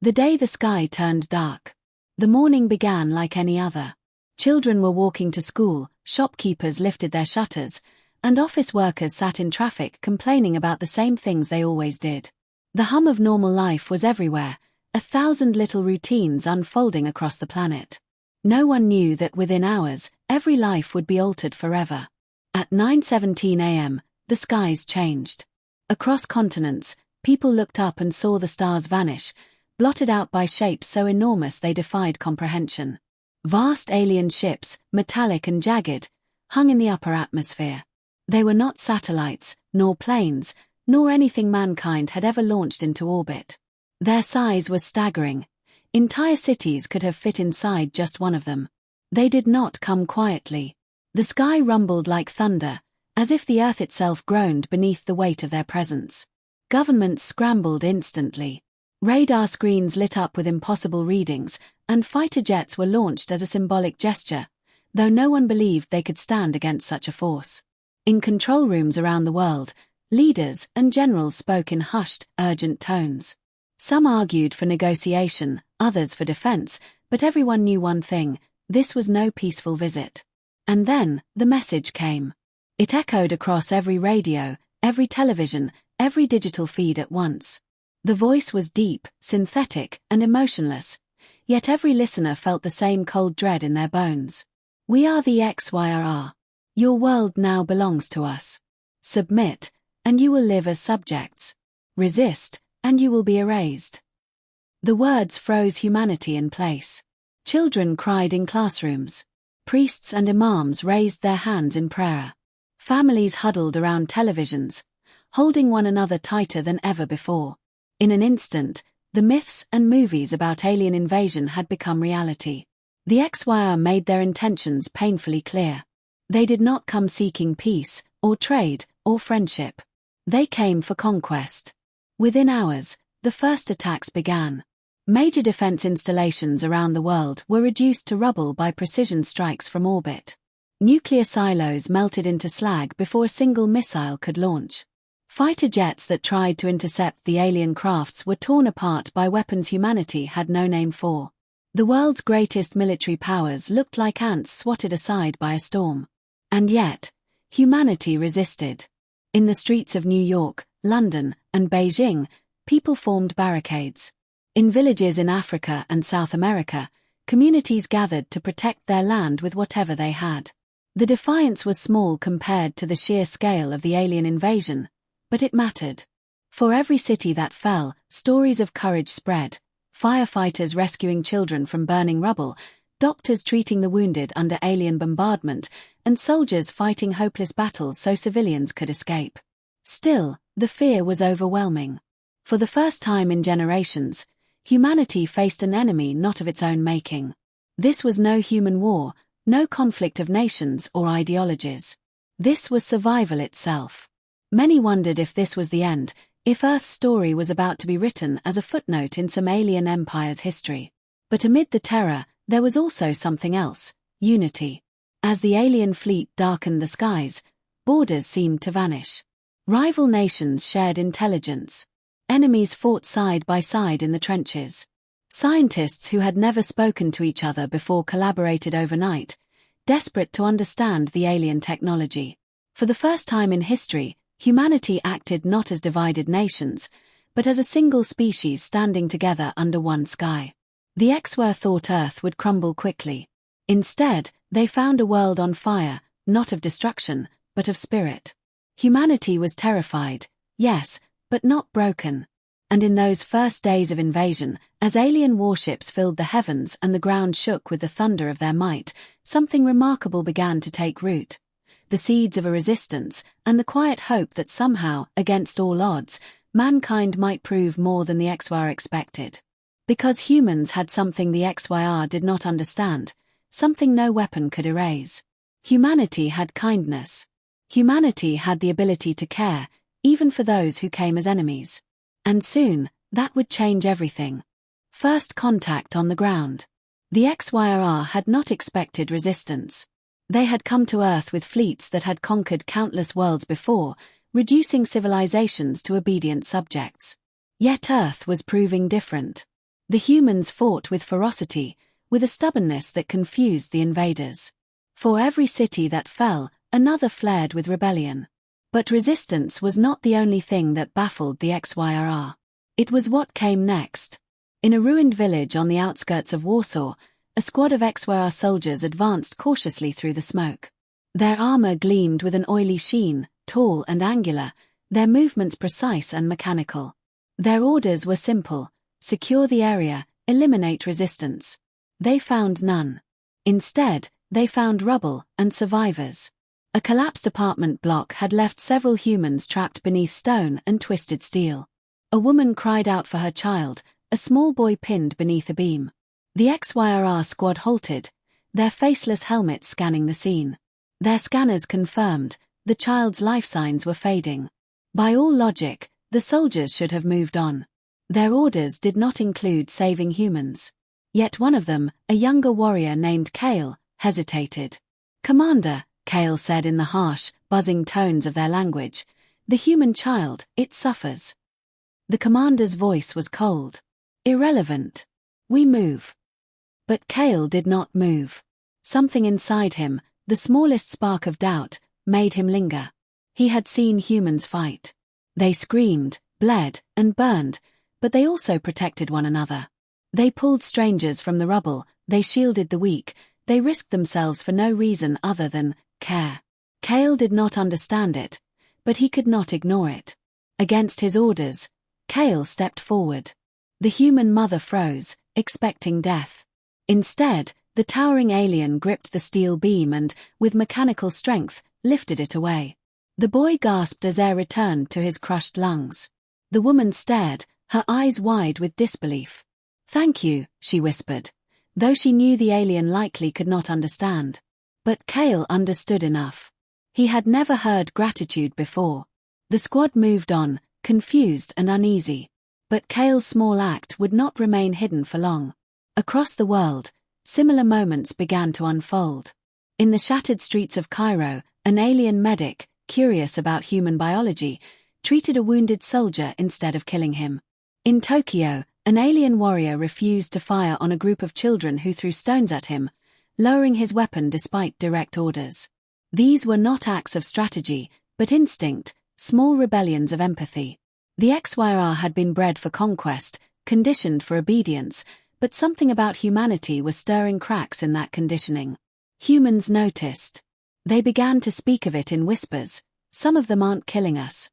The day the sky turned dark. The morning began like any other. Children were walking to school, shopkeepers lifted their shutters, and office workers sat in traffic complaining about the same things they always did. The hum of normal life was everywhere, 1,000 little routines unfolding across the planet. No one knew that within hours, every life would be altered forever. At 9:17 a.m., the skies changed. Across continents, people looked up and saw the stars vanish, blotted out by shapes so enormous they defied comprehension. Vast alien ships, metallic and jagged, hung in the upper atmosphere. They were not satellites, nor planes, nor anything mankind had ever launched into orbit. Their size was staggering. Entire cities could have fit inside just one of them. They did not come quietly. The sky rumbled like thunder, as if the earth itself groaned beneath the weight of their presence. Governments scrambled instantly. Radar screens lit up with impossible readings, and fighter jets were launched as a symbolic gesture, though no one believed they could stand against such a force. In control rooms around the world, leaders and generals spoke in hushed, urgent tones. Some argued for negotiation, others for defense, but everyone knew one thing: this was no peaceful visit. And then, the message came. It echoed across every radio, every television, every digital feed at once. The voice was deep, synthetic, and emotionless, yet every listener felt the same cold dread in their bones. We are the HFY. Your world now belongs to us. Submit, and you will live as subjects. Resist, and you will be erased. The words froze humanity in place. Children cried in classrooms. Priests and imams raised their hands in prayer. Families huddled around televisions, holding one another tighter than ever before. In an instant, the myths and movies about alien invasion had become reality. The HFY made their intentions painfully clear. They did not come seeking peace, or trade, or friendship. They came for conquest. Within hours, the first attacks began. Major defense installations around the world were reduced to rubble by precision strikes from orbit. Nuclear silos melted into slag before a single missile could launch. Fighter jets that tried to intercept the alien crafts were torn apart by weapons humanity had no name for. The world's greatest military powers looked like ants swatted aside by a storm. And yet, humanity resisted. In the streets of New York, London, and Beijing, people formed barricades. In villages in Africa and South America, communities gathered to protect their land with whatever they had. The defiance was small compared to the sheer scale of the alien invasion, but it mattered. For every city that fell, stories of courage spread: firefighters rescuing children from burning rubble, doctors treating the wounded under alien bombardment, and soldiers fighting hopeless battles so civilians could escape. Still, the fear was overwhelming. For the first time in generations, humanity faced an enemy not of its own making. This was no human war, no conflict of nations or ideologies. This was survival itself. Many wondered if this was the end, if Earth's story was about to be written as a footnote in some alien empire's history. But amid the terror, there was also something else: unity. As the alien fleet darkened the skies, borders seemed to vanish. Rival nations shared intelligence. Enemies fought side by side in the trenches. Scientists who had never spoken to each other before collaborated overnight, desperate to understand the alien technology. For the first time in history, humanity acted not as divided nations, but as a single species standing together under one sky. The HFY thought Earth would crumble quickly. Instead, they found a world on fire, not of destruction, but of spirit. Humanity was terrified, yes, but not broken. And in those first days of invasion, as alien warships filled the heavens and the ground shook with the thunder of their might, something remarkable began to take root. The seeds of a resistance, and the quiet hope that somehow, against all odds, mankind might prove more than the HFY expected. Because humans had something the HFY did not understand, something no weapon could erase. Humanity had kindness. Humanity had the ability to care, even for those who came as enemies. And soon, that would change everything. First contact on the ground. The HFY had not expected resistance. They had come to Earth with fleets that had conquered countless worlds before, reducing civilizations to obedient subjects. Yet Earth was proving different. The humans fought with ferocity, with a stubbornness that confused the invaders. For every city that fell, another flared with rebellion. But resistance was not the only thing that baffled the XYRR. It was what came next. In a ruined village on the outskirts of Warsaw, a squad of XYR soldiers advanced cautiously through the smoke. Their armor gleamed with an oily sheen, tall and angular, their movements precise and mechanical. Their orders were simple: secure the area, eliminate resistance. They found none. Instead, they found rubble and survivors. A collapsed apartment block had left several humans trapped beneath stone and twisted steel. A woman cried out for her child, a small boy pinned beneath a beam. The XYRR squad halted, their faceless helmets scanning the scene. Their scanners confirmed, the child's life signs were fading. By all logic, the soldiers should have moved on. Their orders did not include saving humans. Yet one of them, a younger warrior named Kale, hesitated. "Commander," Kale said in the harsh, buzzing tones of their language, "the human child, it suffers." The commander's voice was cold. "Irrelevant. We move." But Kale did not move. Something inside him, the smallest spark of doubt, made him linger. He had seen humans fight. They screamed, bled, and burned, but they also protected one another. They pulled strangers from the rubble, they shielded the weak, they risked themselves for no reason other than care. Kale did not understand it, but he could not ignore it. Against his orders, Kale stepped forward. The human mother froze, expecting death. Instead, the towering alien gripped the steel beam and, with mechanical strength, lifted it away. The boy gasped as air returned to his crushed lungs. The woman stared, her eyes wide with disbelief. "Thank you," she whispered, though she knew the alien likely could not understand. But Kale understood enough. He had never heard gratitude before. The squad moved on, confused and uneasy. But Kale's small act would not remain hidden for long. Across the world, similar moments began to unfold. In the shattered streets of Cairo, an alien medic, curious about human biology, treated a wounded soldier instead of killing him. In Tokyo, an alien warrior refused to fire on a group of children who threw stones at him, lowering his weapon despite direct orders. These were not acts of strategy, but instinct, small rebellions of empathy. The XYR had been bred for conquest, conditioned for obedience, but something about humanity was stirring cracks in that conditioning. Humans noticed. They began to speak of it in whispers. "Some of them aren't killing us."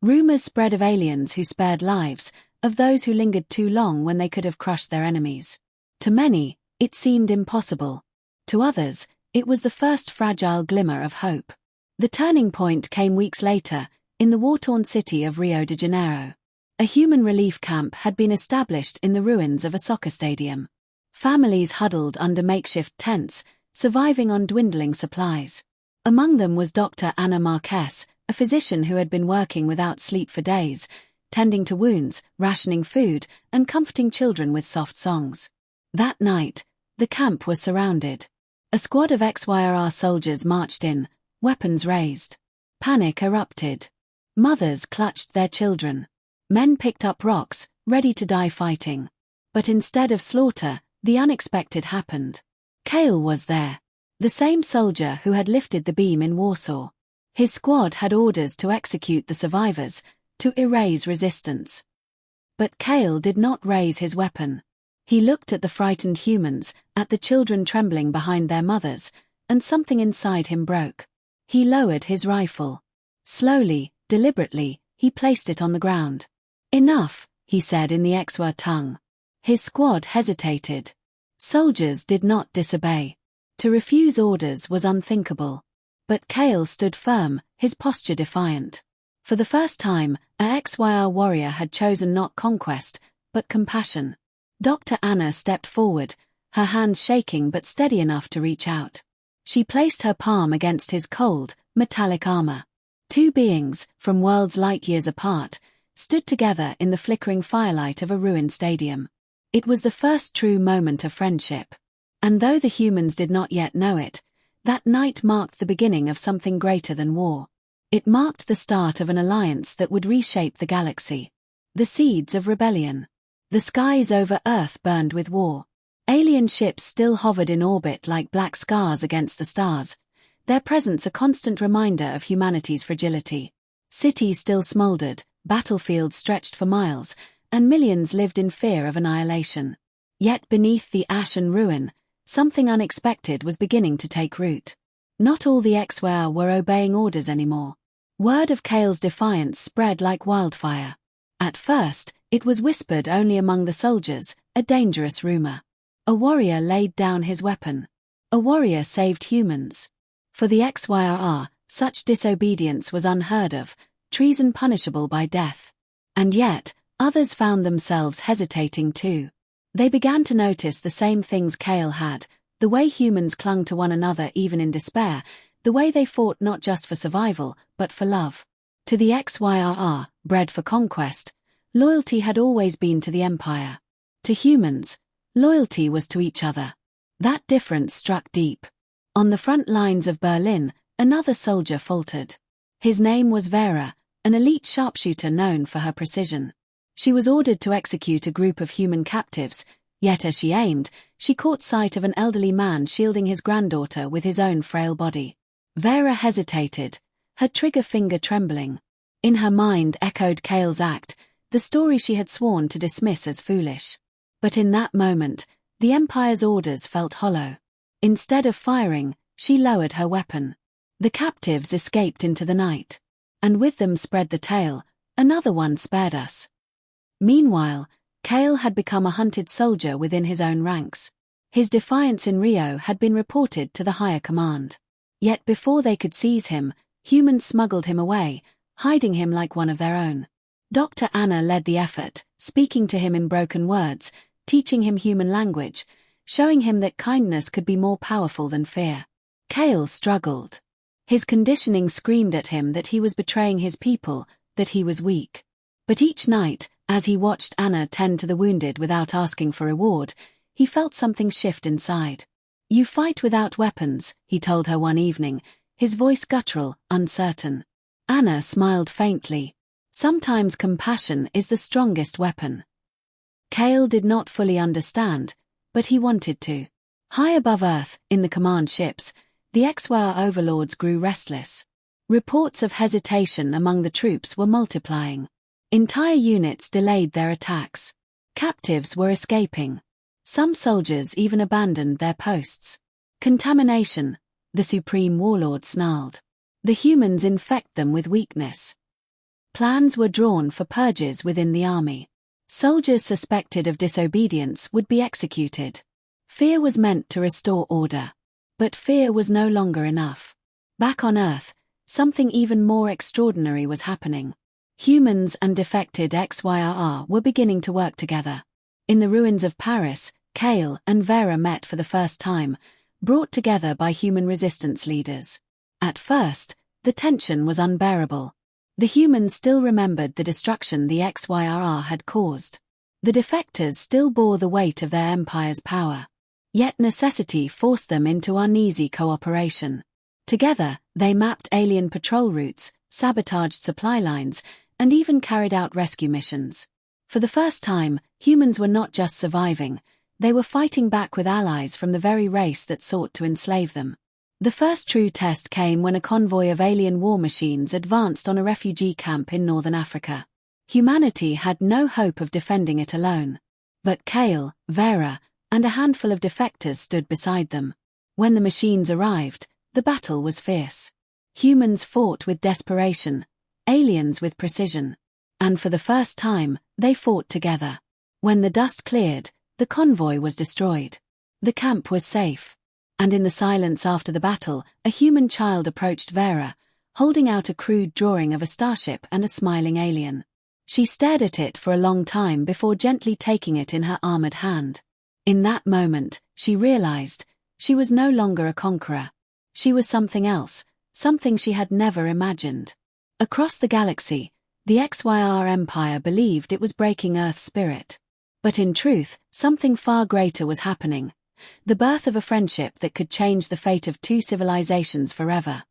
Rumors spread of aliens who spared lives, of those who lingered too long when they could have crushed their enemies. To many, it seemed impossible. To others, it was the first fragile glimmer of hope. The turning point came weeks later, in the war-torn city of Rio de Janeiro. A human relief camp had been established in the ruins of a soccer stadium. Families huddled under makeshift tents, surviving on dwindling supplies. Among them was Dr. Ana Marques, a physician who had been working without sleep for days, tending to wounds, rationing food, and comforting children with soft songs. That night, the camp was surrounded. A squad of XYRR soldiers marched in, weapons raised. Panic erupted. Mothers clutched their children. Men picked up rocks, ready to die fighting. But instead of slaughter, the unexpected happened. Kale was there. The same soldier who had lifted the beam in Warsaw. His squad had orders to execute the survivors, to erase resistance. But Kale did not raise his weapon. He looked at the frightened humans, at the children trembling behind their mothers, and something inside him broke. He lowered his rifle. Slowly, deliberately, he placed it on the ground. "Enough," he said in the XYR tongue. His squad hesitated. Soldiers did not disobey. To refuse orders was unthinkable. But Kale stood firm, his posture defiant. For the first time, a XYR warrior had chosen not conquest, but compassion. Dr. Anna stepped forward, her hands shaking but steady enough to reach out. She placed her palm against his cold, metallic armor. Two beings, from worlds light years apart, stood together in the flickering firelight of a ruined stadium. It was the first true moment of friendship. And though the humans did not yet know it, that night marked the beginning of something greater than war. It marked the start of an alliance that would reshape the galaxy. The seeds of rebellion. The skies over Earth burned with war. Alien ships still hovered in orbit like black scars against the stars, their presence a constant reminder of humanity's fragility. Cities still smoldered, battlefields stretched for miles, and millions lived in fear of annihilation. Yet beneath the ash and ruin, something unexpected was beginning to take root. Not all the HFY were obeying orders anymore. Word of Kale's defiance spread like wildfire. At first, it was whispered only among the soldiers, a dangerous rumor. A warrior laid down his weapon. A warrior saved humans. For the HYR, such disobedience was unheard of, treason punishable by death. And yet, others found themselves hesitating too. They began to notice the same things Kale had, the way humans clung to one another even in despair, the way they fought not just for survival, but for love. To the HYR, bred for conquest, loyalty had always been to the Empire. To humans, loyalty was to each other. That difference struck deep. On the front lines of Berlin, another soldier faltered. His name was Vera, an elite sharpshooter known for her precision. She was ordered to execute a group of human captives, yet as she aimed, she caught sight of an elderly man shielding his granddaughter with his own frail body. Vera hesitated, her trigger finger trembling. In her mind echoed Kale's act, the story she had sworn to dismiss as foolish. But in that moment, the Empire's orders felt hollow. Instead of firing, she lowered her weapon. The captives escaped into the night. And with them spread the tale, another one spared us. Meanwhile, Kale had become a hunted soldier within his own ranks. His defiance in Rio had been reported to the higher command. Yet before they could seize him, humans smuggled him away, hiding him like one of their own. Dr. Anna led the effort, speaking to him in broken words, teaching him human language, showing him that kindness could be more powerful than fear. Kale struggled. His conditioning screamed at him that he was betraying his people, that he was weak. But each night, as he watched Anna tend to the wounded without asking for reward, he felt something shift inside. "You fight without weapons," he told her one evening, his voice guttural, uncertain. Anna smiled faintly. Sometimes compassion is the strongest weapon. Kale did not fully understand, but he wanted to. High above Earth, in the command ships, the HYR overlords grew restless. Reports of hesitation among the troops were multiplying. Entire units delayed their attacks. Captives were escaping. Some soldiers even abandoned their posts. Contamination, the supreme warlord snarled. The humans infect them with weakness. Plans were drawn for purges within the army. Soldiers suspected of disobedience would be executed. Fear was meant to restore order. But fear was no longer enough. Back on Earth, something even more extraordinary was happening. Humans and defected HYR were beginning to work together. In the ruins of Paris, Kale and Vera met for the first time, brought together by human resistance leaders. At first, the tension was unbearable. The humans still remembered the destruction the HYR had caused. The defectors still bore the weight of their empire's power. Yet necessity forced them into uneasy cooperation. Together, they mapped alien patrol routes, sabotaged supply lines, and even carried out rescue missions. For the first time, humans were not just surviving, they were fighting back with allies from the very race that sought to enslave them. The first true test came when a convoy of alien war machines advanced on a refugee camp in northern Africa. Humanity had no hope of defending it alone. But Kale, Vera, and a handful of defectors stood beside them. When the machines arrived, the battle was fierce. Humans fought with desperation, aliens with precision. And for the first time, they fought together. When the dust cleared, the convoy was destroyed. The camp was safe. And in the silence after the battle, a human child approached Vera, holding out a crude drawing of a starship and a smiling alien. She stared at it for a long time before gently taking it in her armored hand. In that moment, she realized, she was no longer a conqueror. She was something else, something she had never imagined. Across the galaxy, the HYR Empire believed it was breaking Earth's spirit. But in truth, something far greater was happening. The birth of a friendship that could change the fate of two civilizations forever.